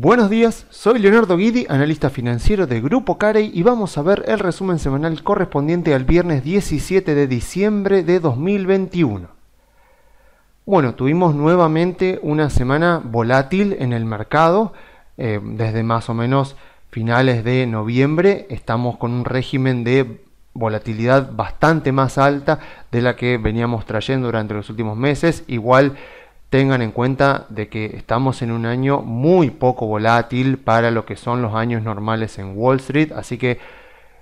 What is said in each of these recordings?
Buenos días, soy Leonardo Guidi, analista financiero de Grupo Carey y vamos a ver el resumen semanal correspondiente al viernes 17 de diciembre de 2021. Bueno, tuvimos nuevamente una semana volátil en el mercado. Desde más o menos finales de noviembre estamos con un régimen de volatilidad bastante más alta de la que veníamos trayendo durante los últimos meses. Igual tengan en cuenta de que estamos en un año muy poco volátil para lo que son los años normales en Wall Street, así que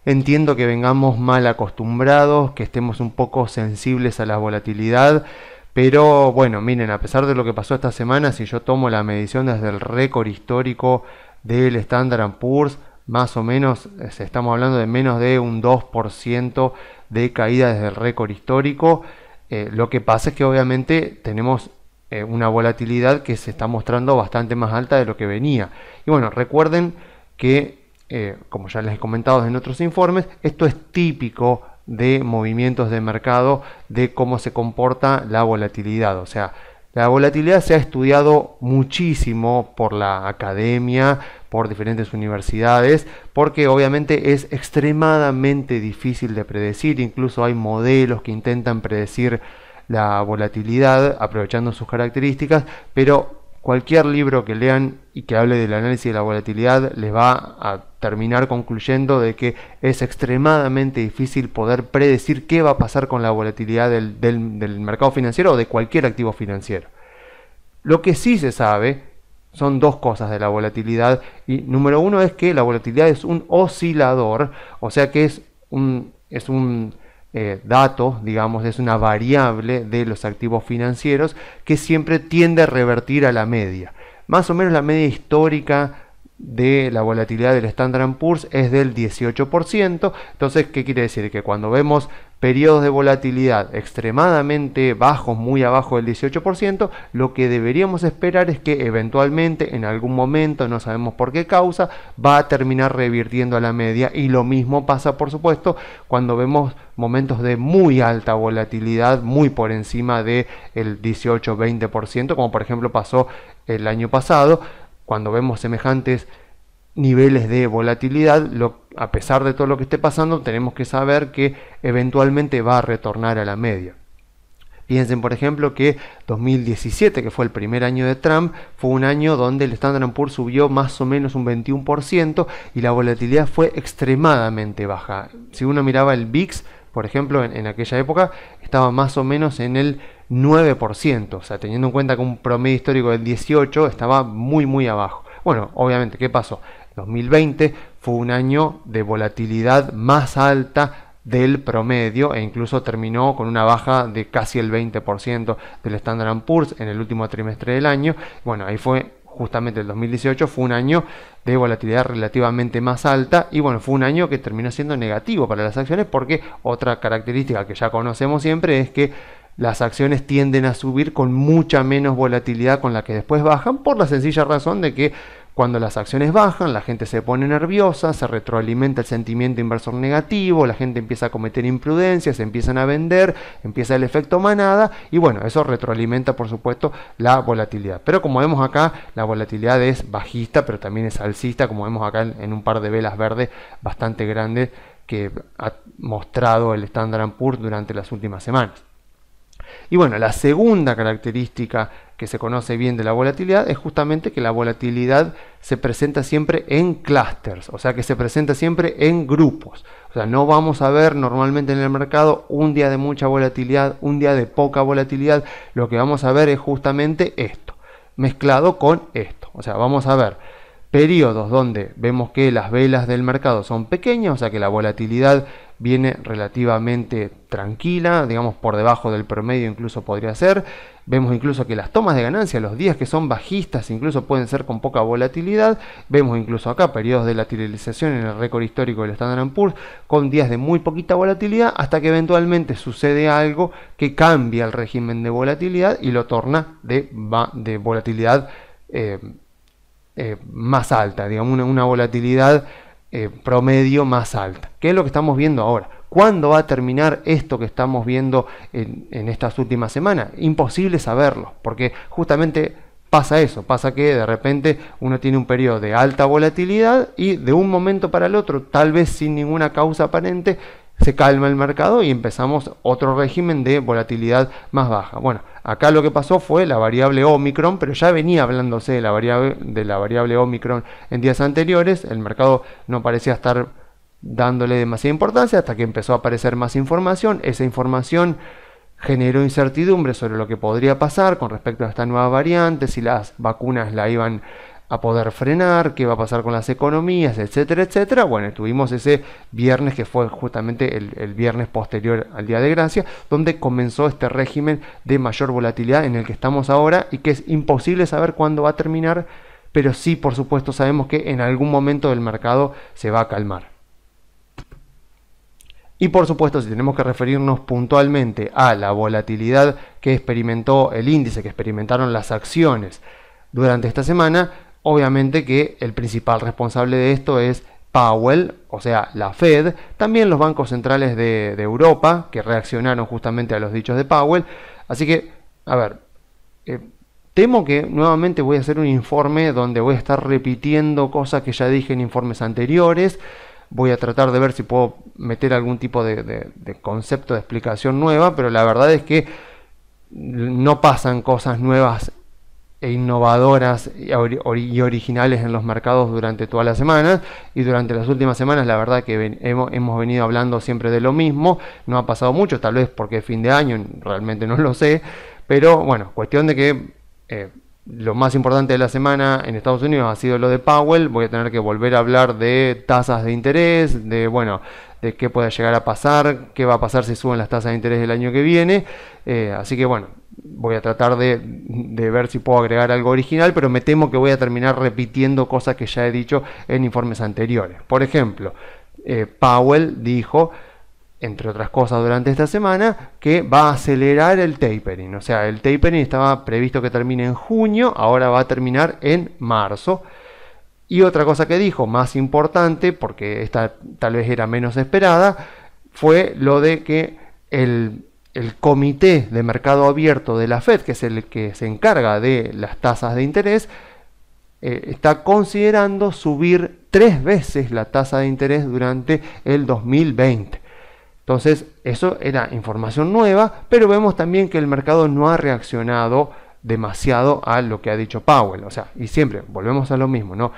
entiendo que vengamos mal acostumbrados, que estemos un poco sensibles a la volatilidad, pero bueno, miren, a pesar de lo que pasó esta semana, si yo tomo la medición desde el récord histórico del Standard & Poor's, más o menos estamos hablando de menos de un 2% de caída desde el récord histórico. Lo que pasa es que obviamente tenemos una volatilidad que se está mostrando bastante más alta de lo que venía. Y bueno, recuerden que, como ya les he comentado en otros informes, esto es típico de movimientos de mercado, de cómo se comporta la volatilidad. O sea, la volatilidad se ha estudiado muchísimo por la academia, por diferentes universidades, porque obviamente es extremadamente difícil de predecir. Incluso hay modelos que intentan predecir la volatilidad aprovechando sus características, pero cualquier libro que lean y que hable del análisis de la volatilidad les va a terminar concluyendo de que es extremadamente difícil poder predecir qué va a pasar con la volatilidad del mercado financiero o de cualquier activo financiero. Lo que sí se sabe son dos cosas de la volatilidad, y número uno es que la volatilidad es un oscilador, o sea que es un dato, digamos, es una variable de los activos financieros que siempre tiende a revertir a la media. Más o menos la media histórica de la volatilidad del Standard & Poor's es del 18%. Entonces, ¿qué quiere decir? Que cuando vemos periodos de volatilidad extremadamente bajos, muy abajo del 18%, lo que deberíamos esperar es que eventualmente, en algún momento, no sabemos por qué causa, va a terminar revirtiendo a la media. Y lo mismo pasa, por supuesto, cuando vemos momentos de muy alta volatilidad, muy por encima del 18-20%, como por ejemplo pasó el año pasado. Cuando vemos semejantes niveles de volatilidad, a pesar de todo lo que esté pasando, tenemos que saber que eventualmente va a retornar a la media. Piensen, por ejemplo, que 2017, que fue el primer año de Trump, fue un año donde el Standard & Poor's subió más o menos un 21% y la volatilidad fue extremadamente baja. Si uno miraba el VIX, por ejemplo, en aquella época, estaba más o menos en el 9%, o sea, teniendo en cuenta que un promedio histórico del 18 estaba muy abajo. Bueno, obviamente, ¿qué pasó? 2020 fue un año de volatilidad más alta del promedio e incluso terminó con una baja de casi el 20% del Standard & Poor's en el último trimestre del año. Bueno, ahí fue justamente el 2018, fue un año de volatilidad relativamente más alta y bueno, fue un año que terminó siendo negativo para las acciones, porque otra característica que ya conocemos siempre es que las acciones tienden a subir con mucha menos volatilidad con la que después bajan, por la sencilla razón de que cuando las acciones bajan, la gente se pone nerviosa, se retroalimenta el sentimiento inversor negativo, la gente empieza a cometer imprudencias, se empiezan a vender, empieza el efecto manada y bueno, eso retroalimenta por supuesto la volatilidad. Pero como vemos acá, la volatilidad es bajista, pero también es alcista, como vemos acá en un par de velas verdes bastante grandes que ha mostrado el Standard & Poor's durante las últimas semanas. Y bueno, la segunda característica que se conoce bien de la volatilidad es justamente que la volatilidad se presenta siempre en clústeres, o sea que se presenta siempre en grupos. O sea, no vamos a ver normalmente en el mercado un día de mucha volatilidad, un día de poca volatilidad. Lo que vamos a ver es justamente esto, mezclado con esto. O sea, vamos a ver periodos donde vemos que las velas del mercado son pequeñas, o sea que la volatilidad viene relativamente tranquila, digamos por debajo del promedio incluso podría ser. Vemos incluso que las tomas de ganancia, los días que son bajistas, incluso pueden ser con poca volatilidad. Vemos incluso acá periodos de lateralización en el récord histórico del Standard & Poor's con días de muy poquita volatilidad, hasta que eventualmente sucede algo que cambia el régimen de volatilidad y lo torna de volatilidad más alta, digamos una volatilidad promedio más alta. ¿Qué es lo que estamos viendo ahora? ¿Cuándo va a terminar esto que estamos viendo en estas últimas semanas? Imposible saberlo, porque justamente pasa eso, pasa que de repente uno tiene un periodo de alta volatilidad y de un momento para el otro, tal vez sin ninguna causa aparente, se calma el mercado y empezamos otro régimen de volatilidad más baja. Bueno, acá lo que pasó fue la variable Omicron, pero ya venía hablándose de la variable Omicron en días anteriores. El mercado no parecía estar dándole demasiada importancia hasta que empezó a aparecer más información. Esa información generó incertidumbre sobre lo que podría pasar con respecto a esta nueva variante, si las vacunas la iban a poder frenar, qué va a pasar con las economías, etcétera, etcétera. Bueno, tuvimos ese viernes que fue justamente el viernes posterior al Día de Gracia, donde comenzó este régimen de mayor volatilidad en el que estamos ahora y que es imposible saber cuándo va a terminar, pero sí, por supuesto, sabemos que en algún momento del mercado se va a calmar. Y por supuesto, si tenemos que referirnos puntualmente a la volatilidad que experimentó el índice, que experimentaron las acciones durante esta semana, obviamente que el principal responsable de esto es Powell, o sea, la Fed, también los bancos centrales de Europa, que reaccionaron justamente a los dichos de Powell. Así que, a ver, temo que nuevamente voy a hacer un informe donde voy a estar repitiendo cosas que ya dije en informes anteriores. Voy a tratar de ver si puedo meter algún tipo de concepto de explicación nueva, pero la verdad es que no pasan cosas nuevas e innovadoras y originales en los mercados durante todas las semanas, y durante las últimas semanas la verdad que hemos venido hablando siempre de lo mismo. No ha pasado mucho, tal vez porque es fin de año, realmente no lo sé, pero bueno, cuestión de que lo más importante de la semana en Estados Unidos ha sido lo de Powell. Voy a tener que volver a hablar de tasas de interés, de qué puede llegar a pasar, qué va a pasar si suben las tasas de interés el año que viene. Así que bueno, voy a tratar de ver si puedo agregar algo original, pero me temo que voy a terminar repitiendo cosas que ya he dicho en informes anteriores. Por ejemplo, Powell dijo, entre otras cosas durante esta semana, que va a acelerar el tapering. O sea, el tapering estaba previsto que termine en junio, ahora va a terminar en marzo. Y otra cosa que dijo, más importante, porque esta tal vez era menos esperada, fue lo de que el comité de mercado abierto de la Fed, que es el que se encarga de las tasas de interés, está considerando subir 3 veces la tasa de interés durante el 2020. Entonces, eso era información nueva, pero vemos también que el mercado no ha reaccionado demasiado a lo que ha dicho Powell. O sea, y siempre volvemos a lo mismo, ¿no?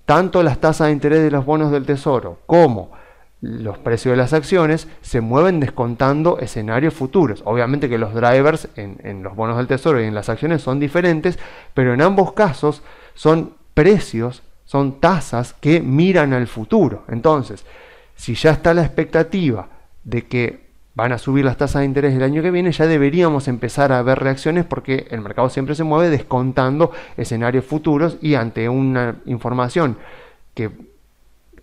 Tanto las tasas de interés de los bonos del Tesoro como los precios de las acciones se mueven descontando escenarios futuros. Obviamente que los drivers en los bonos del Tesoro y en las acciones son diferentes, pero en ambos casos son precios, son tasas que miran al futuro. Entonces, si ya está la expectativa de que van a subir las tasas de interés el año que viene, ya deberíamos empezar a ver reacciones, porque el mercado siempre se mueve descontando escenarios futuros, y ante una información que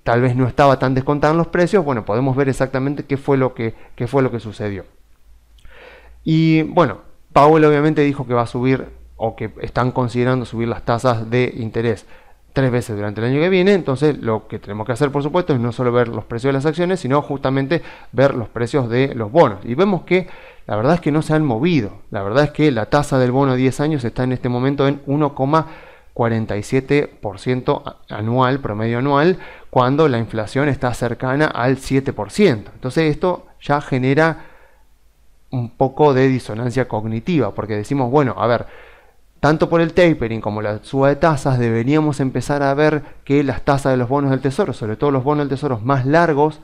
tal vez no estaba tan descontada en los precios, bueno, podemos ver exactamente qué fue lo que sucedió. Y bueno, Powell obviamente dijo que va a subir, o que están considerando subir las tasas de interés 3 veces durante el año que viene. Entonces lo que tenemos que hacer, por supuesto, es no solo ver los precios de las acciones, sino justamente ver los precios de los bonos. Y vemos que la verdad es que no se han movido. La verdad es que la tasa del bono 10 años está en este momento en 1,47% anual, promedio anual, cuando la inflación está cercana al 7%. Entonces esto ya genera un poco de disonancia cognitiva, porque decimos, bueno, a ver, tanto por el tapering como la suba de tasas, deberíamos empezar a ver que las tasas de los bonos del Tesoro, sobre todo los bonos del Tesoro más largos,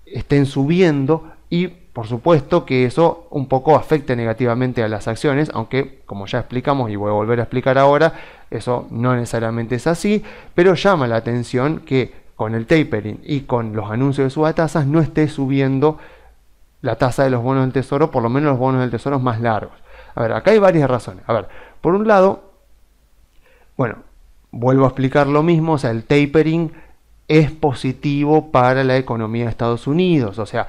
estén subiendo, y por supuesto que eso un poco afecte negativamente a las acciones, aunque como ya explicamos y voy a volver a explicar ahora, eso no necesariamente es así, pero llama la atención que con el tapering y con los anuncios de suba de tasas no esté subiendo la tasa de los bonos del Tesoro, por lo menos los bonos del Tesoro más largos. A ver, acá hay varias razones. A ver, por un lado, bueno, vuelvo a explicar lo mismo, o sea, el tapering es positivo para la economía de Estados Unidos. O sea,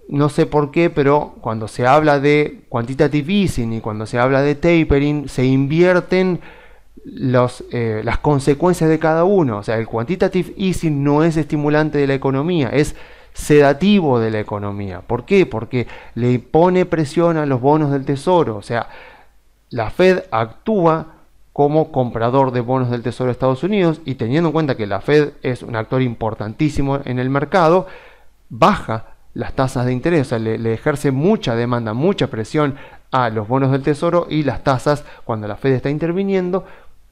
no sé por qué, pero cuando se habla de quantitative easing y cuando se habla de tapering, se invierten las consecuencias de cada uno. O sea, el quantitative easing no es estimulante de la economía, es sedativo de la economía. ¿Por qué? Porque le pone presión a los bonos del Tesoro. O sea, la Fed actúa como comprador de bonos del Tesoro de Estados Unidos, y teniendo en cuenta que la Fed es un actor importantísimo en el mercado, baja las tasas de interés, o sea, le ejerce mucha demanda, mucha presión a los bonos del Tesoro, y las tasas, cuando la Fed está interviniendo,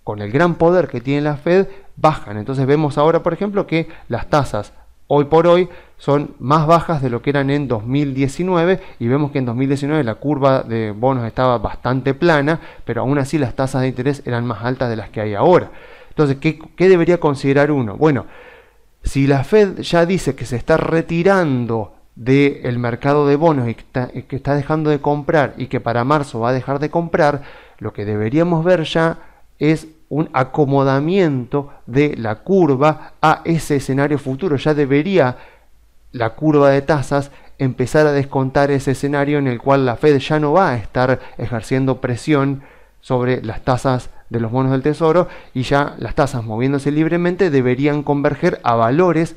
con el gran poder que tiene la Fed, bajan. Entonces vemos ahora, por ejemplo, que las tasas hoy por hoy son más bajas de lo que eran en 2019, y vemos que en 2019 la curva de bonos estaba bastante plana, pero aún así las tasas de interés eran más altas de las que hay ahora. Entonces, ¿qué debería considerar uno? Bueno, si la Fed ya dice que se está retirando del mercado de bonos y que está dejando de comprar, y que para marzo va a dejar de comprar, lo que deberíamos ver ya es un acomodamiento de la curva a ese escenario futuro. Ya debería la curva de tasas empezar a descontar ese escenario en el cual la Fed ya no va a estar ejerciendo presión sobre las tasas de los bonos del Tesoro, y ya las tasas, moviéndose libremente, deberían converger a valores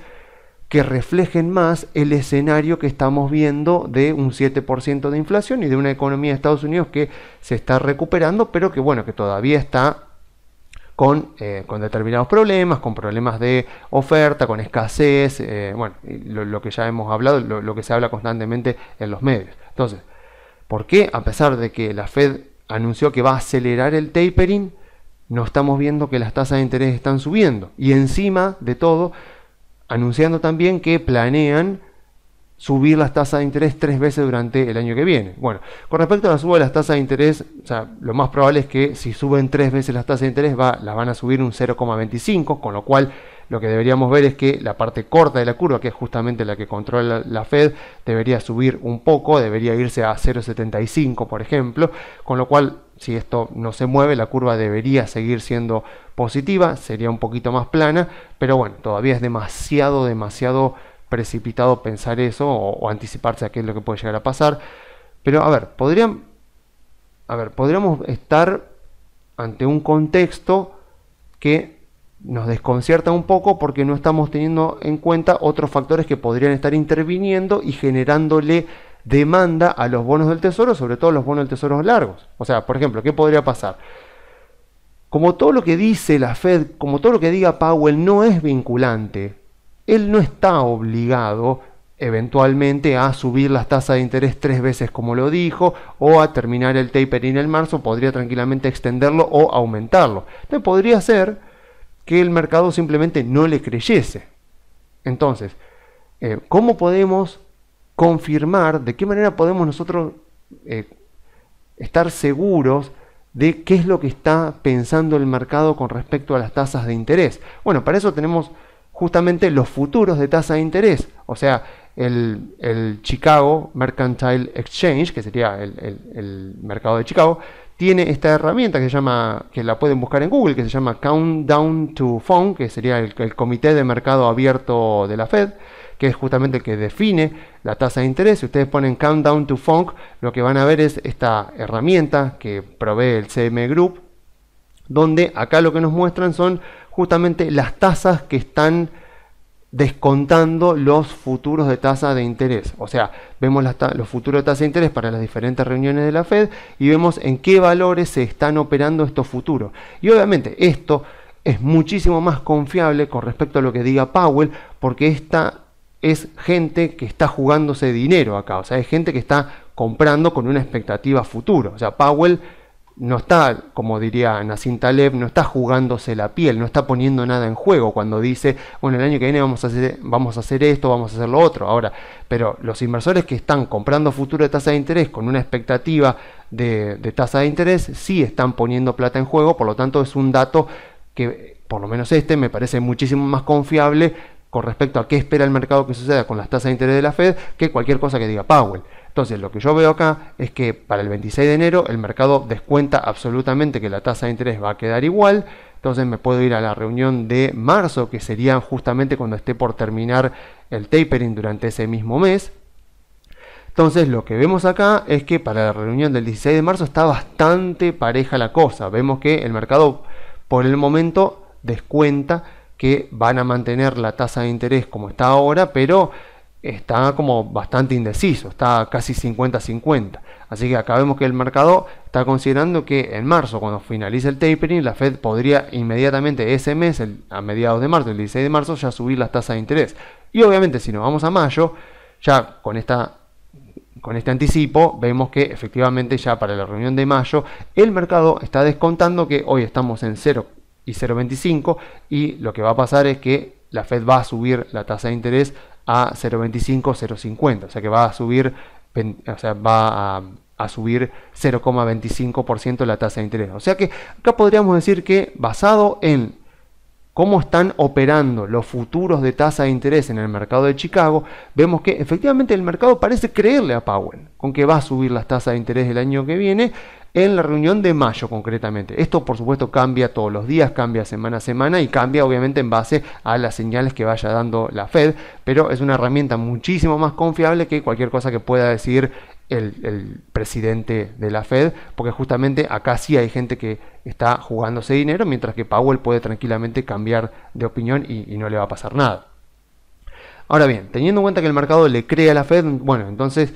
que reflejen más el escenario que estamos viendo de un 7% de inflación y de una economía de Estados Unidos que se está recuperando, pero que bueno, que todavía está con determinados problemas, con problemas de oferta, con escasez, bueno, lo que ya hemos hablado, lo que se habla constantemente en los medios. Entonces, ¿por qué, a pesar de que la Fed anunció que va a acelerar el tapering, no estamos viendo que las tasas de interés están subiendo? Y encima de todo, anunciando también que planean subir las tasas de interés 3 veces durante el año que viene. Bueno, con respecto a la suba de las tasas de interés, o sea, lo más probable es que si suben 3 veces las tasas de interés, las van a subir un 0,25, con lo cual lo que deberíamos ver es que la parte corta de la curva, que es justamente la que controla la Fed, debería subir un poco, debería irse a 0,75, por ejemplo, con lo cual, si esto no se mueve, la curva debería seguir siendo positiva, sería un poquito más plana, pero bueno, todavía es demasiado precipitado pensar eso o anticiparse a qué es lo que puede llegar a pasar. Pero a ver, podríamos estar ante un contexto que nos desconcierta un poco, porque no estamos teniendo en cuenta otros factores que podrían estar interviniendo y generándole demanda a los bonos del Tesoro, sobre todo los bonos del Tesoro largos. O sea, por ejemplo, ¿qué podría pasar? Como todo lo que dice la Fed, como todo lo que diga Powell no es vinculante, él no está obligado eventualmente a subir las tasas de interés 3 veces como lo dijo, o a terminar el tapering en marzo. Podría tranquilamente extenderlo o aumentarlo. Entonces podría ser que el mercado simplemente no le creyese. Entonces, ¿cómo podemos confirmar, de qué manera podemos nosotros estar seguros de qué es lo que está pensando el mercado con respecto a las tasas de interés? Bueno, para eso tenemos justamente los futuros de tasa de interés, o sea, el Chicago Mercantile Exchange, que sería el mercado de Chicago, tiene esta herramienta que se llama, que la pueden buscar en Google, que se llama Countdown to FOMC, que sería el comité de mercado abierto de la Fed, que es justamente el que define la tasa de interés. Si ustedes ponen Countdown to FOMC, lo que van a ver es esta herramienta que provee el CME Group, donde acá lo que nos muestran son justamente las tasas que están descontando los futuros de tasa de interés. O sea, vemos los futuros de tasa de interés para las diferentes reuniones de la Fed y vemos en qué valores se están operando estos futuros. Y obviamente esto es muchísimo más confiable con respecto a lo que diga Powell, porque esta es gente que está jugándose dinero acá. O sea, es gente que está comprando con una expectativa futuro. O sea, Powell no está, como diría Nassim Taleb, no está jugándose la piel, no está poniendo nada en juego cuando dice, bueno, el año que viene vamos a hacer esto, vamos a hacer lo otro. Ahora, pero los inversores que están comprando futuro de tasa de interés con una expectativa de tasa de interés, sí están poniendo plata en juego. Por lo tanto, es un dato que, por lo menos me parece muchísimo más confiable con respecto a qué espera el mercado que suceda con las tasas de interés de la Fed que cualquier cosa que diga Powell. Entonces, lo que yo veo acá es que para el 26 de enero el mercado descuenta absolutamente que la tasa de interés va a quedar igual. Entonces me puedo ir a la reunión de marzo, que sería justamente cuando esté por terminar el tapering durante ese mismo mes. Entonces lo que vemos acá es que para la reunión del 16 de marzo está bastante pareja la cosa. Vemos que el mercado por el momento descuenta que van a mantener la tasa de interés como está ahora, pero está como bastante indeciso, está casi 50-50. Así que acá vemos que el mercado está considerando que en marzo, cuando finalice el tapering, la Fed podría inmediatamente ese mes, a mediados de marzo, el 16 de marzo, ya subir las tasas de interés. Y obviamente si nos vamos a mayo, ya con este anticipo, vemos que efectivamente ya para la reunión de mayo, el mercado está descontando que hoy estamos en 0 y 0,25 y lo que va a pasar es que la Fed va a subir la tasa de interés a 0,25, 0,50, o sea que va a subir, a subir 0,25% la tasa de interés. O sea que acá podríamos decir que basado en cómo están operando los futuros de tasa de interés en el mercado de Chicago, vemos que efectivamente el mercado parece creerle a Powell con que va a subir las tasas de interés el año que viene en la reunión de mayo concretamente. Esto por supuesto cambia todos los días, cambia semana a semana y cambia obviamente en base a las señales que vaya dando la Fed, pero es una herramienta muchísimo más confiable que cualquier cosa que pueda decir el presidente de la Fed, porque justamente acá sí hay gente que está jugándose dinero, mientras que Powell puede tranquilamente cambiar de opinión y no le va a pasar nada. Ahora bien, teniendo en cuenta que el mercado le cree a la Fed, bueno, entonces,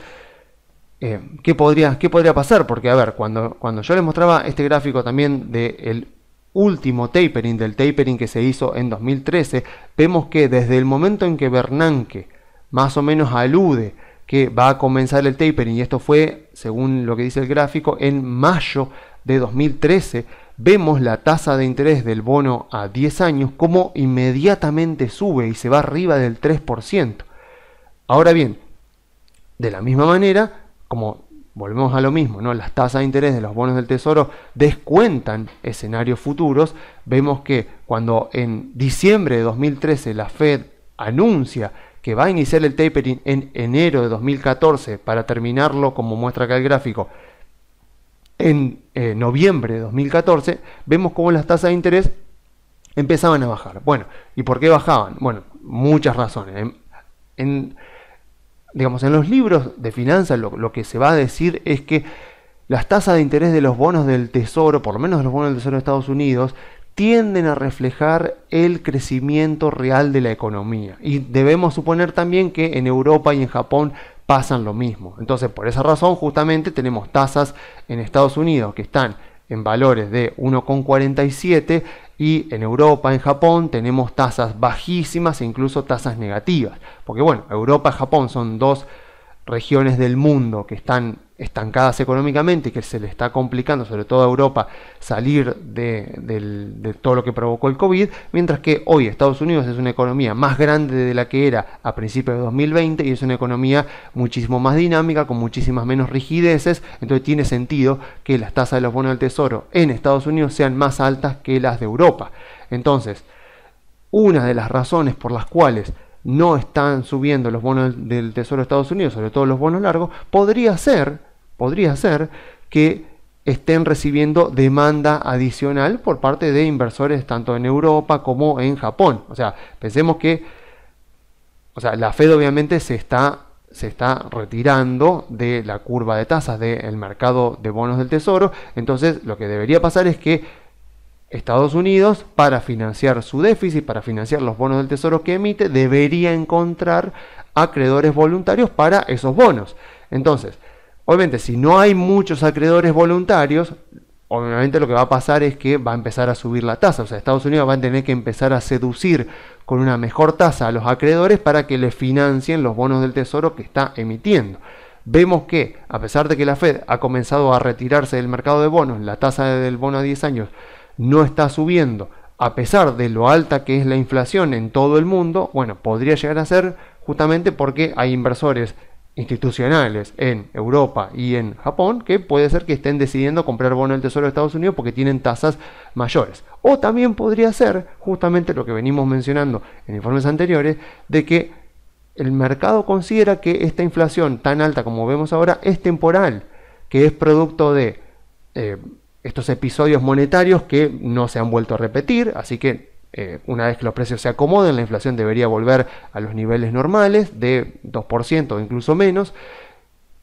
¿qué podría pasar? Porque, a ver, cuando yo les mostraba este gráfico también del último tapering, del tapering que se hizo en 2013, vemos que desde el momento en que Bernanke más o menos alude que va a comenzar el tapering, y esto fue, según lo que dice el gráfico, en mayo de 2013, vemos la tasa de interés del bono a 10 años como inmediatamente sube y se va arriba del 3%. Ahora bien, de la misma manera, como volvemos a lo mismo, ¿no? Las tasas de interés de los bonos del Tesoro descuentan escenarios futuros. Vemos que cuando en diciembre de 2013 la Fed anuncia que va a iniciar el tapering en enero de 2014 para terminarlo, como muestra acá el gráfico, en noviembre de 2014, vemos cómo las tasas de interés empezaban a bajar. Bueno, ¿y por qué bajaban? Bueno, muchas razones. Digamos, en los libros de finanzas lo que se va a decir es que las tasas de interés de los bonos del Tesoro, por lo menos de los bonos del Tesoro de Estados Unidos, tienden a reflejar el crecimiento real de la economía. Y debemos suponer también que en Europa y en Japón pasan lo mismo. Entonces, por esa razón, justamente tenemos tasas en Estados Unidos que están en valores de 1,47 y en Europa, en Japón, tenemos tasas bajísimas e incluso tasas negativas. Porque bueno, Europa y Japón son dos regiones del mundo que están estancadas económicamente y que se le está complicando, sobre todo a Europa, salir de todo lo que provocó el COVID, mientras que hoy Estados Unidos es una economía más grande de la que era a principios de 2020 y es una economía muchísimo más dinámica, con muchísimas menos rigideces. Entonces tiene sentido que las tasas de los bonos del Tesoro en Estados Unidos sean más altas que las de Europa. Entonces, una de las razones por las cuales no están subiendo los bonos del Tesoro de Estados Unidos, sobre todo los bonos largos, podría ser que estén recibiendo demanda adicional por parte de inversores tanto en Europa como en Japón. O sea, pensemos que la Fed obviamente se está retirando de la curva de tasas del mercado de bonos del Tesoro. Entonces, lo que debería pasar es que Estados Unidos, para financiar su déficit, para financiar los bonos del Tesoro que emite, debería encontrar acreedores voluntarios para esos bonos. Entonces, obviamente, si no hay muchos acreedores voluntarios, obviamente lo que va a pasar es que va a empezar a subir la tasa. O sea, Estados Unidos va a tener que empezar a seducir con una mejor tasa a los acreedores para que le financien los bonos del Tesoro que está emitiendo. Vemos que, a pesar de que la Fed ha comenzado a retirarse del mercado de bonos, la tasa del bono a 10 años no está subiendo, a pesar de lo alta que es la inflación en todo el mundo. Bueno, podría llegar a ser justamente porque hay inversores institucionales en Europa y en Japón que puede ser que estén decidiendo comprar bonos del Tesoro de Estados Unidos porque tienen tasas mayores. O también podría ser justamente lo que venimos mencionando en informes anteriores, de que el mercado considera que esta inflación tan alta como vemos ahora es temporal, que es producto de estos episodios monetarios que no se han vuelto a repetir, así que una vez que los precios se acomoden, la inflación debería volver a los niveles normales de 2% o incluso menos.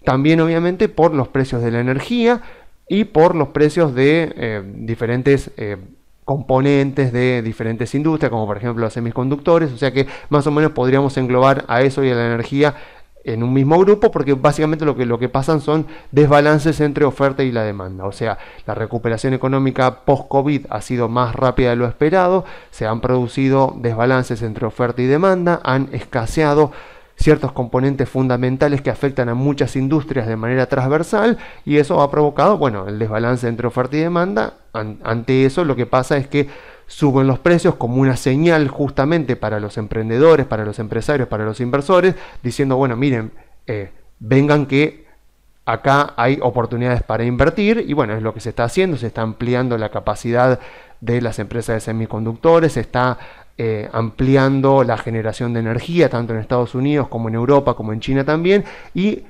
También obviamente por los precios de la energía y por los precios de diferentes componentes de diferentes industrias, como por ejemplo los semiconductores, o sea que más o menos podríamos englobar a eso y a la energía en un mismo grupo, porque básicamente lo que pasan son desbalances entre oferta y la demanda. O sea, la recuperación económica post-COVID ha sido más rápida de lo esperado, se han producido desbalances entre oferta y demanda, han escaseado ciertos componentes fundamentales que afectan a muchas industrias de manera transversal, y eso ha provocado, bueno, el desbalance entre oferta y demanda. Ante eso lo que pasa es que suben los precios como una señal justamente para los emprendedores, para los empresarios, para los inversores, diciendo, bueno, miren, vengan que acá hay oportunidades para invertir, y bueno, es lo que se está haciendo, se está ampliando la capacidad de las empresas de semiconductores, se está ampliando la generación de energía, tanto en Estados Unidos como en Europa, como en China también, y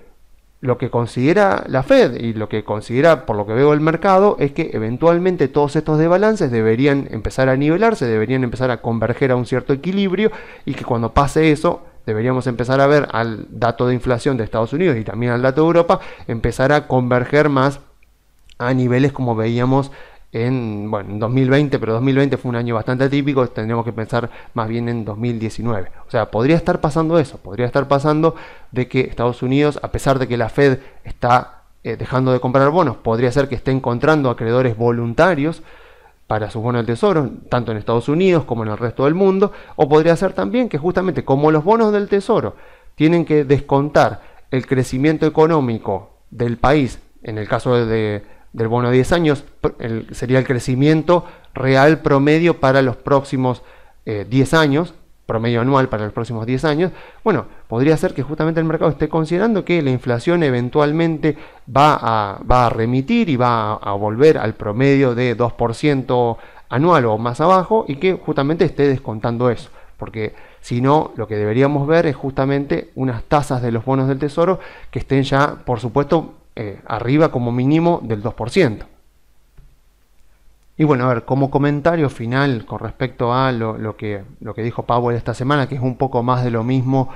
lo que considera la Fed y lo que considera, por lo que veo, el mercado, es que eventualmente todos estos desbalances deberían empezar a nivelarse, deberían empezar a converger a un cierto equilibrio, y que cuando pase eso deberíamos empezar a ver al dato de inflación de Estados Unidos y también al dato de Europa empezar a converger más a niveles como veíamos en 2020, pero 2020 fue un año bastante atípico, tendríamos que pensar más bien en 2019. O sea, podría estar pasando eso, podría estar pasando de que Estados Unidos, a pesar de que la Fed está dejando de comprar bonos, podría ser que esté encontrando acreedores voluntarios para sus bonos del tesoro, tanto en Estados Unidos como en el resto del mundo, o podría ser también que justamente como los bonos del tesoro tienen que descontar el crecimiento económico del país, en el caso del bono de 10 años, sería el crecimiento real promedio para los próximos 10 años, promedio anual para los próximos 10 años, bueno, podría ser que justamente el mercado esté considerando que la inflación eventualmente va a remitir y va a volver al promedio de 2% anual o más abajo, y que justamente esté descontando eso, porque si no, lo que deberíamos ver es justamente unas tasas de los bonos del tesoro que estén ya, por supuesto, arriba como mínimo del 2%. Y bueno, a ver, como comentario final con respecto a lo que dijo Powell esta semana, que es un poco más de lo mismo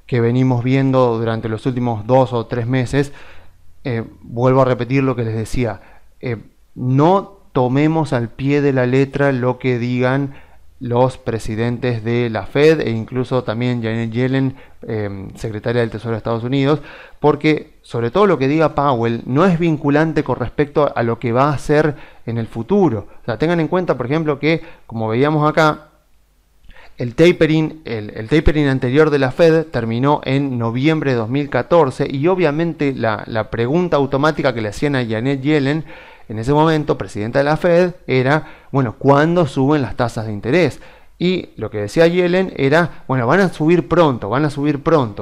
que venimos viendo durante los últimos 2 o 3 meses, vuelvo a repetir lo que les decía, no tomemos al pie de la letra lo que digan los presidentes de la Fed e incluso también Janet Yellen, secretaria del Tesoro de Estados Unidos, porque sobre todo lo que diga Powell no es vinculante con respecto a lo que va a hacer en el futuro. O sea, tengan en cuenta, por ejemplo, que como veíamos acá, el tapering anterior de la Fed terminó en noviembre de 2014, y obviamente la pregunta automática que le hacían a Janet Yellen en ese momento, presidenta de la Fed, era, bueno, ¿cuándo suben las tasas de interés? Y lo que decía Yellen era, bueno, van a subir pronto,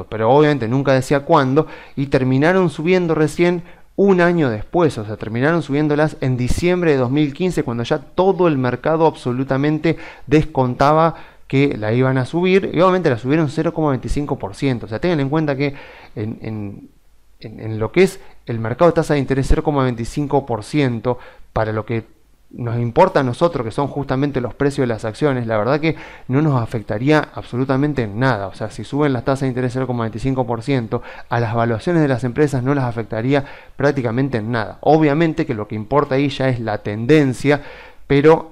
pero obviamente nunca decía cuándo, y terminaron subiendo recién un año después, o sea, terminaron subiéndolas en diciembre de 2015, cuando ya todo el mercado absolutamente descontaba que la iban a subir, y obviamente la subieron 0,25%, o sea, tengan en cuenta que en lo que es el mercado de tasa de interés 0,25%, para lo que nos importa a nosotros, que son justamente los precios de las acciones, la verdad que no nos afectaría absolutamente nada. O sea, si suben las tasas de interés 0,25%, a las valuaciones de las empresas no las afectaría prácticamente en nada. Obviamente que lo que importa ahí ya es la tendencia, pero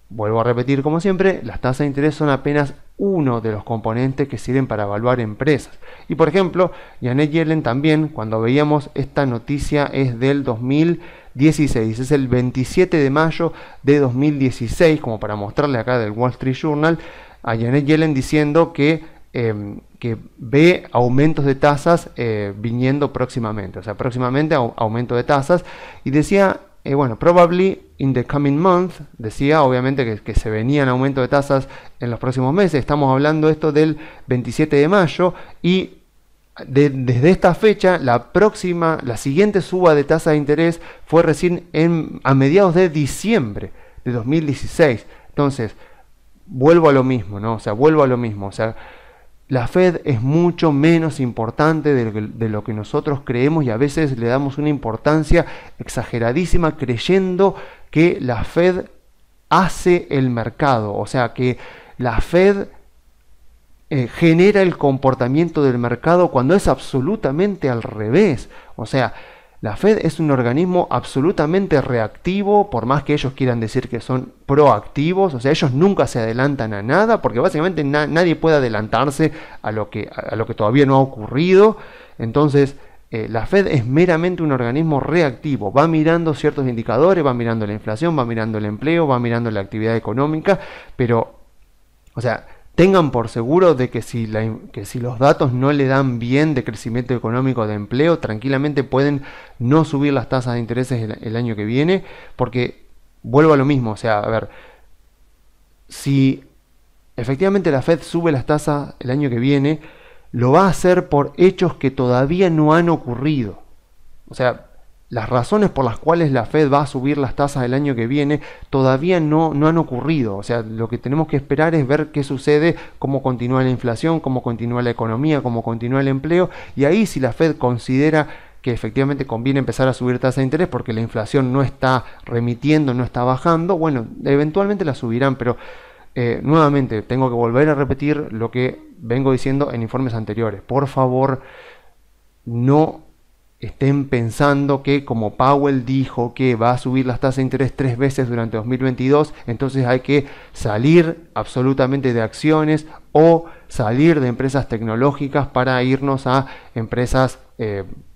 vuelvo a repetir, como siempre, las tasas de interés son apenas uno de los componentes que sirven para evaluar empresas. Y por ejemplo, Janet Yellen también, cuando veíamos esta noticia, es del 2016, es el 27 de mayo de 2016, como para mostrarle acá del Wall Street Journal, a Janet Yellen diciendo que ve aumentos de tasas viniendo próximamente, o sea, próximamente aumento de tasas, y decía, bueno, probably in the coming month, decía obviamente que se venían aumentos de tasas en los próximos meses. Estamos hablando esto del 27 de mayo, y desde esta fecha la siguiente suba de tasa de interés fue recién a mediados de diciembre de 2016. Entonces, vuelvo a lo mismo, ¿no? O sea, la Fed es mucho menos importante de lo que nosotros creemos, y a veces le damos una importancia exageradísima creyendo que la Fed hace el mercado, o sea, que la Fed genera el comportamiento del mercado, cuando es absolutamente al revés. O sea, La Fed es un organismo absolutamente reactivo, por más que ellos quieran decir que son proactivos, o sea, ellos nunca se adelantan a nada, porque básicamente nadie puede adelantarse a lo que todavía no ha ocurrido. Entonces, la Fed es meramente un organismo reactivo, va mirando ciertos indicadores, va mirando la inflación, va mirando el empleo, va mirando la actividad económica, pero, o sea, tengan por seguro de que si los datos no le dan bien de crecimiento económico, de empleo, tranquilamente pueden no subir las tasas de intereses el año que viene, porque vuelvo a lo mismo, o sea, a ver, si efectivamente la Fed sube las tasas el año que viene, lo va a hacer por hechos que todavía no han ocurrido. O sea, las razones por las cuales la Fed va a subir las tasas el año que viene todavía no han ocurrido. O sea, lo que tenemos que esperar es ver qué sucede, cómo continúa la inflación, cómo continúa la economía, cómo continúa el empleo. Y ahí si la Fed considera que efectivamente conviene empezar a subir tasas de interés porque la inflación no está remitiendo, no está bajando, bueno, eventualmente la subirán, pero nuevamente tengo que volver a repetir lo que vengo diciendo en informes anteriores. Por favor, no estén pensando que como Powell dijo que va a subir las tasas de interés 3 veces durante 2022, entonces hay que salir absolutamente de acciones o salir de empresas tecnológicas para irnos a empresas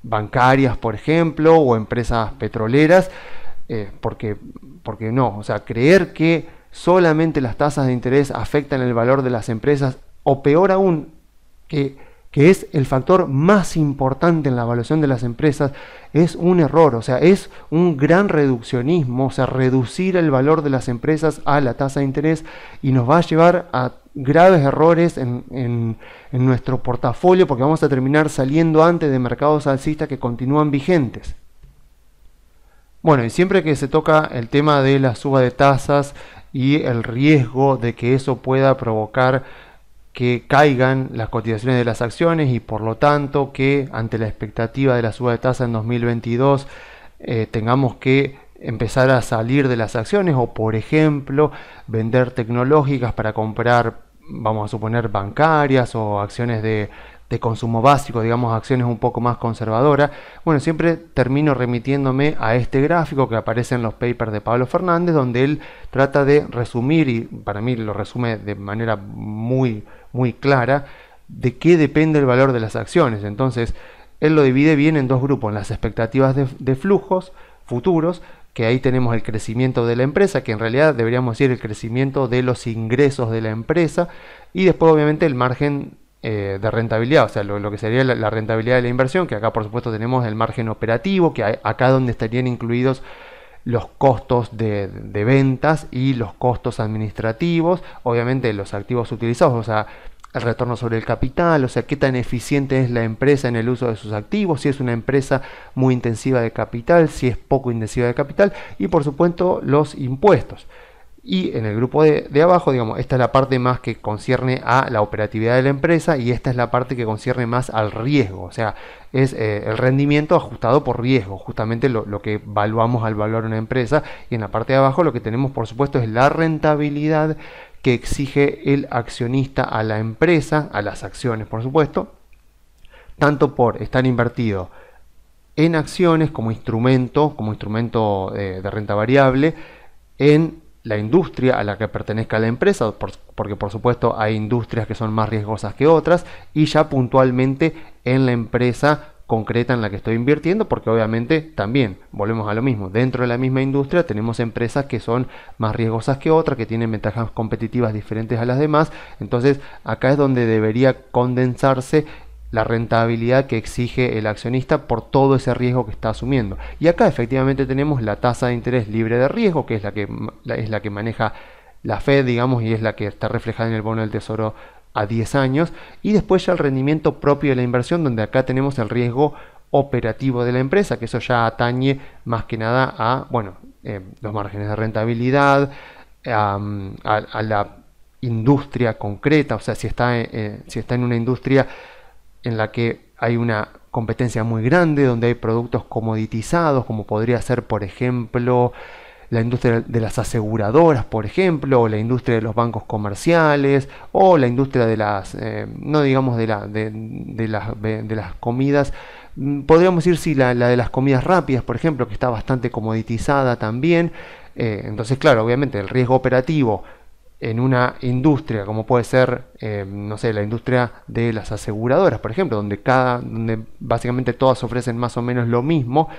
bancarias, por ejemplo, o empresas petroleras, porque no, o sea, creer que solamente las tasas de interés afectan el valor de las empresas, o peor aún, que es el factor más importante en la evaluación de las empresas, es un error. O sea, es un gran reduccionismo, o sea, reducir el valor de las empresas a la tasa de interés, y nos va a llevar a graves errores en nuestro portafolio, porque vamos a terminar saliendo antes de mercados alcistas que continúan vigentes. Bueno, y siempre que se toca el tema de la suba de tasas y el riesgo de que eso pueda provocar que caigan las cotizaciones de las acciones, y por lo tanto que ante la expectativa de la suba de tasa en 2022 tengamos que empezar a salir de las acciones, o por ejemplo vender tecnológicas para comprar, vamos a suponer, bancarias o acciones de consumo básico, digamos acciones un poco más conservadoras. Bueno, siempre termino remitiéndome a este gráfico que aparece en los papers de Pablo Fernández, donde él trata de resumir, y para mí lo resume de manera muy clara, de qué depende el valor de las acciones. Entonces, él lo divide bien en dos grupos: las expectativas de flujos futuros, que ahí tenemos el crecimiento de la empresa, que en realidad deberíamos decir el crecimiento de los ingresos de la empresa, y después obviamente el margen de rentabilidad, o sea, lo que sería la rentabilidad de la inversión, que acá por supuesto tenemos el margen operativo, que acá donde estarían incluidos los costos de ventas y los costos administrativos, obviamente los activos utilizados, o sea, el retorno sobre el capital, o sea, qué tan eficiente es la empresa en el uso de sus activos, si es una empresa muy intensiva de capital, si es poco intensiva de capital, y por supuesto los impuestos. Y en el grupo de abajo, digamos, esta es la parte más que concierne a la operatividad de la empresa, y esta es la parte que concierne más al riesgo, o sea, es el rendimiento ajustado por riesgo, justamente lo que evaluamos al valor de una empresa. Y en la parte de abajo lo que tenemos por supuesto es la rentabilidad que exige el accionista a la empresa, a las acciones por supuesto, tanto por estar invertido en acciones como instrumento de renta variable, en la industria a la que pertenezca la empresa, porque por supuesto hay industrias que son más riesgosas que otras, y ya puntualmente en la empresa concreta en la que estoy invirtiendo, porque obviamente también volvemos a lo mismo: dentro de la misma industria tenemos empresas que son más riesgosas que otras, que tienen ventajas competitivas diferentes a las demás. Entonces acá es donde debería condensarse la rentabilidad que exige el accionista por todo ese riesgo que está asumiendo. Y acá efectivamente tenemos la tasa de interés libre de riesgo, que es la que maneja la Fed, digamos, y es la que está reflejada en el bono del Tesoro a 10 años, y después ya el rendimiento propio de la inversión, donde acá tenemos el riesgo operativo de la empresa, que eso ya atañe más que nada a, bueno, los márgenes de rentabilidad, a la industria concreta, o sea, si está en una industria en la que hay una competencia muy grande, donde hay productos comoditizados, como podría ser, por ejemplo, la industria de las aseguradoras, por ejemplo, o la industria de los bancos comerciales, o la industria de las, no digamos de las comidas, Podríamos decir, sí, la de las comidas rápidas, por ejemplo, que está bastante comoditizada también. Entonces, claro, obviamente el riesgo operativo en una industria como puede ser, no sé, la industria de las aseguradoras, por ejemplo, donde básicamente todas ofrecen más o menos lo mismo,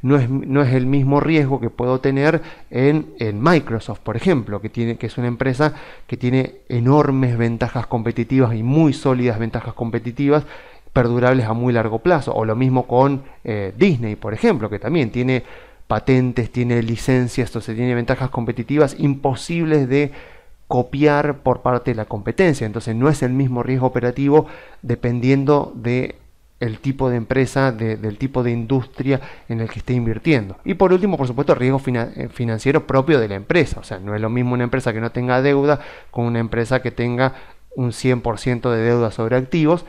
no es el mismo riesgo que puedo tener en Microsoft, por ejemplo, que es una empresa que tiene enormes ventajas competitivas y muy sólidas ventajas competitivas perdurables a muy largo plazo. O lo mismo con Disney, por ejemplo, que también tiene patentes, tiene licencias, entonces tiene ventajas competitivas imposibles de copiar por parte de la competencia. Entonces no es el mismo riesgo operativo dependiendo de el tipo de empresa, del tipo de industria en el que esté invirtiendo. Y por último, por supuesto, el riesgo financiero propio de la empresa. O sea, no es lo mismo una empresa que no tenga deuda con una empresa que tenga un 100% de deuda sobre activos.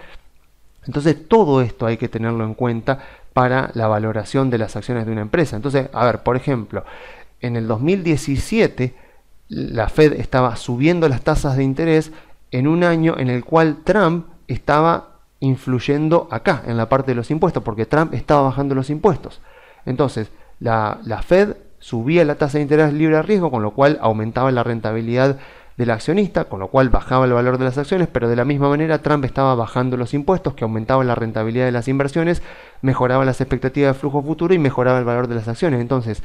Entonces todo esto hay que tenerlo en cuenta para la valoración de las acciones de una empresa. Entonces, a ver, por ejemplo, en el 2017 la Fed estaba subiendo las tasas de interés en un año en el cual Trump estaba influyendo acá, en la parte de los impuestos, porque Trump estaba bajando los impuestos. Entonces, la Fed subía la tasa de interés libre a riesgo, con lo cual aumentaba la rentabilidad del accionista, con lo cual bajaba el valor de las acciones, pero de la misma manera Trump estaba bajando los impuestos, que aumentaban la rentabilidad de las inversiones, mejoraban las expectativas de flujo futuro y mejoraba el valor de las acciones. Entonces,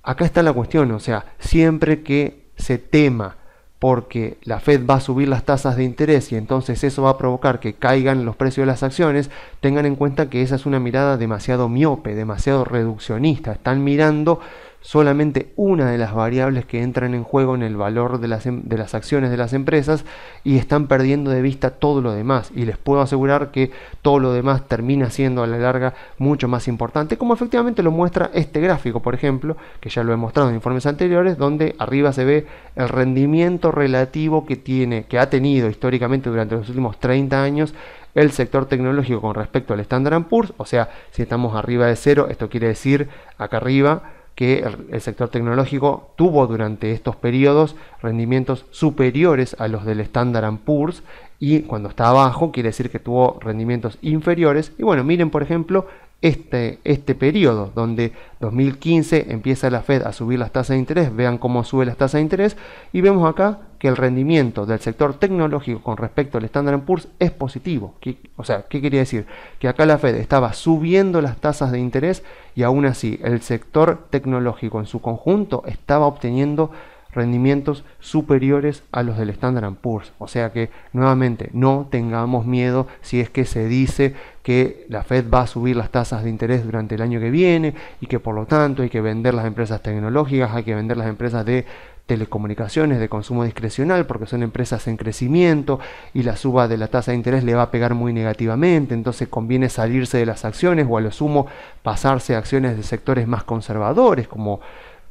acá está la cuestión, o sea, siempre que se tema porque la Fed va a subir las tasas de interés y entonces eso va a provocar que caigan los precios de las acciones, tengan en cuenta que esa es una mirada demasiado miope, demasiado reduccionista. Están mirando solamente una de las variables que entran en juego en el valor de las acciones de las empresas y están perdiendo de vista todo lo demás. Y les puedo asegurar que todo lo demás termina siendo a la larga mucho más importante, como efectivamente lo muestra este gráfico, por ejemplo, que ya lo he mostrado en informes anteriores, donde arriba se ve el rendimiento relativo que ha tenido históricamente durante los últimos 30 años el sector tecnológico con respecto al Standard & Poor's. O sea, si estamos arriba de cero, esto quiere decir acá arriba que el sector tecnológico tuvo durante estos periodos rendimientos superiores a los del Standard & Poor's, y cuando está abajo quiere decir que tuvo rendimientos inferiores. Y bueno, miren por ejemplo este periodo donde 2015 empieza la Fed a subir las tasas de interés, vean cómo sube las tasas de interés, y vemos acá que el rendimiento del sector tecnológico con respecto al Standard & Poor's es positivo. O sea, ¿qué quería decir? Que acá la Fed estaba subiendo las tasas de interés y aún así el sector tecnológico en su conjunto estaba obteniendo rendimientos superiores a los del Standard & Poor's. O sea que, nuevamente, no tengamos miedo si es que se dice que la Fed va a subir las tasas de interés durante el año que viene y que por lo tanto hay que vender las empresas tecnológicas, hay que vender las empresas de telecomunicaciones, de consumo discrecional, porque son empresas en crecimiento y la suba de la tasa de interés le va a pegar muy negativamente, entonces conviene salirse de las acciones o a lo sumo pasarse a acciones de sectores más conservadores, como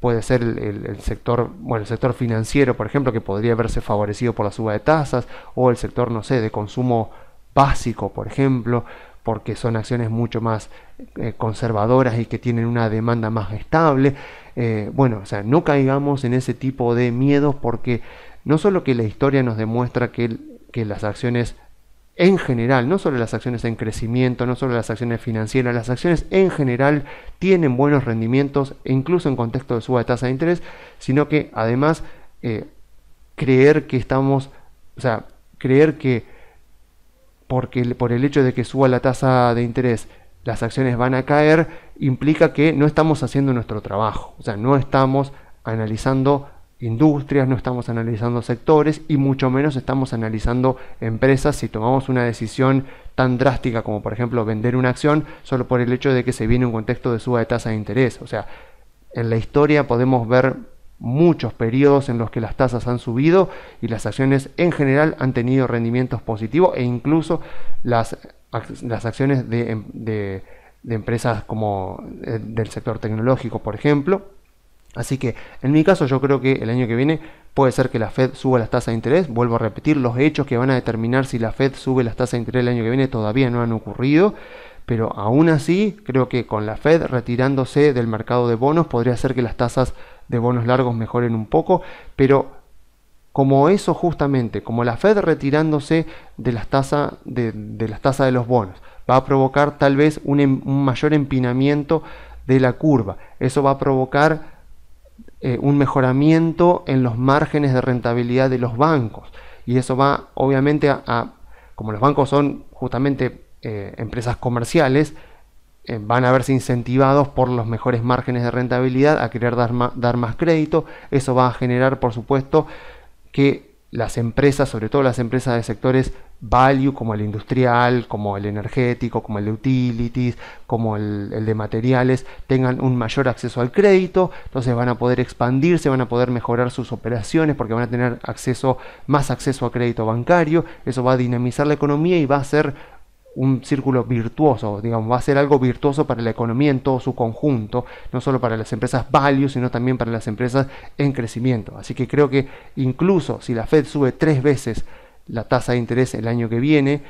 puede ser el sector, bueno, el sector financiero, por ejemplo, que podría verse favorecido por la suba de tasas, o el sector, no sé, de consumo básico, por ejemplo, porque son acciones mucho más conservadoras y que tienen una demanda más estable. Bueno, o sea, no caigamos en ese tipo de miedos, porque no solo que la historia nos demuestra que las acciones en general, no solo las acciones en crecimiento, no solo las acciones financieras, las acciones en general tienen buenos rendimientos, e incluso en contexto de suba de tasa de interés, sino que además creer que por el hecho de que suba la tasa de interés las acciones van a caer, implica que no estamos haciendo nuestro trabajo. O sea, no estamos analizando industrias, no estamos analizando sectores y mucho menos estamos analizando empresas si tomamos una decisión tan drástica como por ejemplo vender una acción solo por el hecho de que se viene un contexto de suba de tasa de interés. O sea, en la historia podemos ver muchos periodos en los que las tasas han subido y las acciones en general han tenido rendimientos positivos, e incluso las acciones de empresas como del sector tecnológico, por ejemplo. Así que en mi caso yo creo que el año que viene puede ser que la Fed suba las tasas de interés. Vuelvo a repetir, los hechos que van a determinar si la Fed sube las tasas de interés el año que viene todavía no han ocurrido, pero aún así creo que con la Fed retirándose del mercado de bonos podría ser que las tasas de bonos largos mejoren un poco, pero como eso justamente, como la Fed retirándose de las tasas de los bonos, va a provocar tal vez un mayor empinamiento de la curva. Eso va a provocar un mejoramiento en los márgenes de rentabilidad de los bancos. Y eso va obviamente como los bancos son justamente empresas comerciales, van a verse incentivados por los mejores márgenes de rentabilidad a querer dar más crédito. Eso va a generar, por supuesto, que las empresas, sobre todo las empresas de sectores value, como el industrial, como el energético, como el de utilities, como el de materiales, tengan un mayor acceso al crédito. Entonces van a poder expandirse, van a poder mejorar sus operaciones porque van a tener más acceso a crédito bancario. Eso va a dinamizar la economía y va a ser un círculo virtuoso, digamos, va a ser algo virtuoso para la economía en todo su conjunto, no solo para las empresas value, sino también para las empresas en crecimiento. Así que creo que incluso si la Fed sube 3 veces la tasa de interés el año que viene,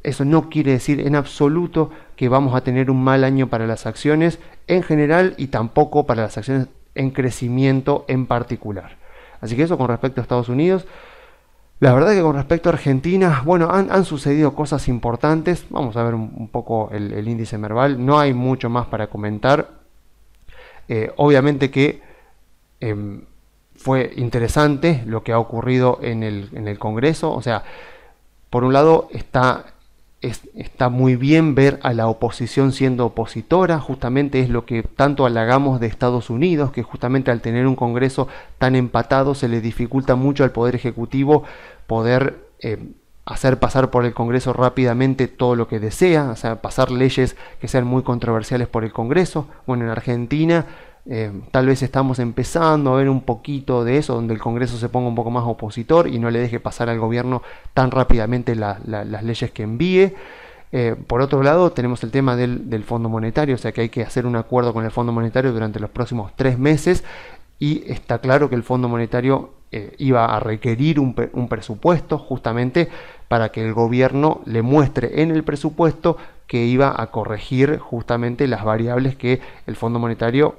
eso no quiere decir en absoluto que vamos a tener un mal año para las acciones en general y tampoco para las acciones en crecimiento en particular. Así que eso con respecto a Estados Unidos. La verdad que con respecto a Argentina, bueno, han sucedido cosas importantes. Vamos a ver un poco el índice Merval. No hay mucho más para comentar. Obviamente que fue interesante lo que ha ocurrido en el Congreso. O sea, por un lado está muy bien ver a la oposición siendo opositora. Justamente es lo que tanto halagamos de Estados Unidos, que justamente al tener un Congreso tan empatado se le dificulta mucho al Poder Ejecutivo poder hacer pasar por el Congreso rápidamente todo lo que desea, o sea, pasar leyes que sean muy controversiales por el Congreso. Bueno, en Argentina tal vez estamos empezando a ver un poquito de eso, donde el Congreso se ponga un poco más opositor y no le deje pasar al gobierno tan rápidamente las leyes que envíe. Por otro lado, tenemos el tema del Fondo Monetario, o sea que hay que hacer un acuerdo con el Fondo Monetario durante los próximos 3 meses, y está claro que el Fondo Monetario iba a requerir un presupuesto justamente para que el gobierno le muestre en el presupuesto que iba a corregir justamente las variables que el Fondo Monetario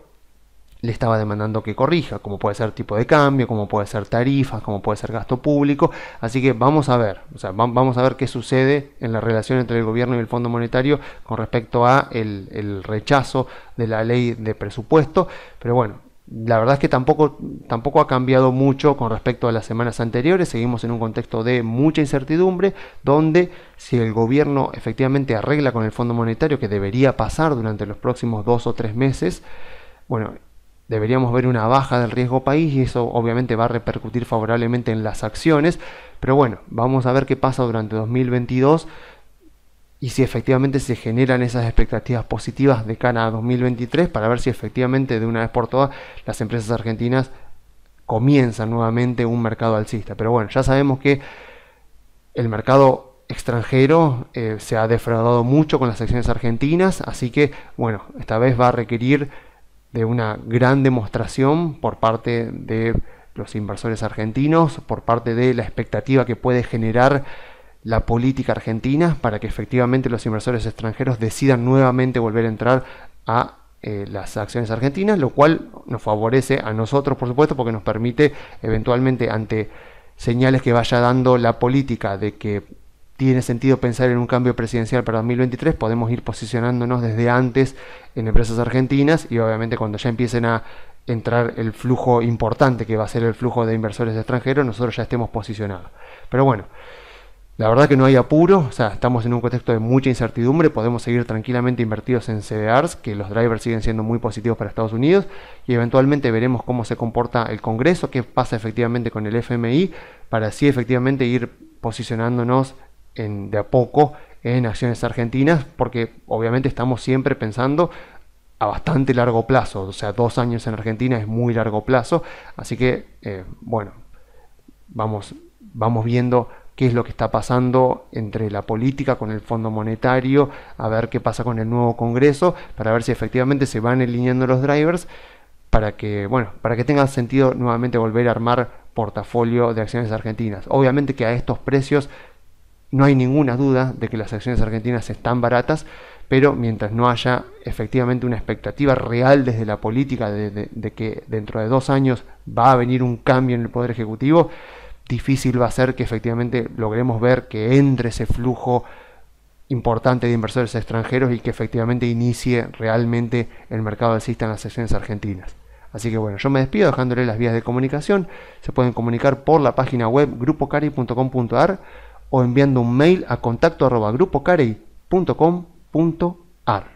le estaba demandando que corrija, como puede ser tipo de cambio, como puede ser tarifas, como puede ser gasto público. Así que vamos a ver, vamos a ver qué sucede en la relación entre el gobierno y el Fondo Monetario con respecto a el rechazo de la ley de presupuesto. Pero bueno, la verdad es que tampoco ha cambiado mucho con respecto a las semanas anteriores. Seguimos en un contexto de mucha incertidumbre, donde si el gobierno efectivamente arregla con el Fondo Monetario, que debería pasar durante los próximos 2 o 3 meses, bueno, deberíamos ver una baja del riesgo país y eso obviamente va a repercutir favorablemente en las acciones. Pero bueno, vamos a ver qué pasa durante 2022 y si efectivamente se generan esas expectativas positivas de cara a 2023, para ver si efectivamente de una vez por todas las empresas argentinas comienzan nuevamente un mercado alcista. Pero bueno, ya sabemos que el mercado extranjero se ha defraudado mucho con las acciones argentinas, así que bueno, esta vez va a requerir de una gran demostración por parte de los inversores argentinos, por parte de la expectativa que puede generar la política argentina para que efectivamente los inversores extranjeros decidan nuevamente volver a entrar a las acciones argentinas, lo cual nos favorece a nosotros, por supuesto, porque nos permite eventualmente, ante señales que vaya dando la política de que tiene sentido pensar en un cambio presidencial para 2023, podemos ir posicionándonos desde antes en empresas argentinas, y obviamente cuando ya empiecen a entrar el flujo importante que va a ser el flujo de inversores extranjeros, nosotros ya estemos posicionados. Pero bueno, la verdad que no hay apuro, o sea, estamos en un contexto de mucha incertidumbre, podemos seguir tranquilamente invertidos en CDRs, que los drivers siguen siendo muy positivos para Estados Unidos, y eventualmente veremos cómo se comporta el Congreso, qué pasa efectivamente con el FMI, para así efectivamente ir posicionándonos de a poco en acciones argentinas, porque obviamente estamos siempre pensando a bastante largo plazo, o sea, 2 años en Argentina es muy largo plazo, así que bueno, vamos viendo qué es lo que está pasando entre la política con el Fondo Monetario, a ver qué pasa con el nuevo Congreso, para ver si efectivamente se van alineando los drivers, para que tenga sentido nuevamente volver a armar portafolio de acciones argentinas. Obviamente que a estos precios no hay ninguna duda de que las acciones argentinas están baratas, pero mientras no haya efectivamente una expectativa real desde la política de que dentro de 2 años va a venir un cambio en el Poder Ejecutivo, difícil va a ser que efectivamente logremos ver que entre ese flujo importante de inversores extranjeros y que efectivamente inicie realmente el mercado alcista en las acciones argentinas. Así que bueno, yo me despido dejándole las vías de comunicación. Se pueden comunicar por la página web grupocari.com.ar o enviando un mail a contacto@grupocarey.com.ar.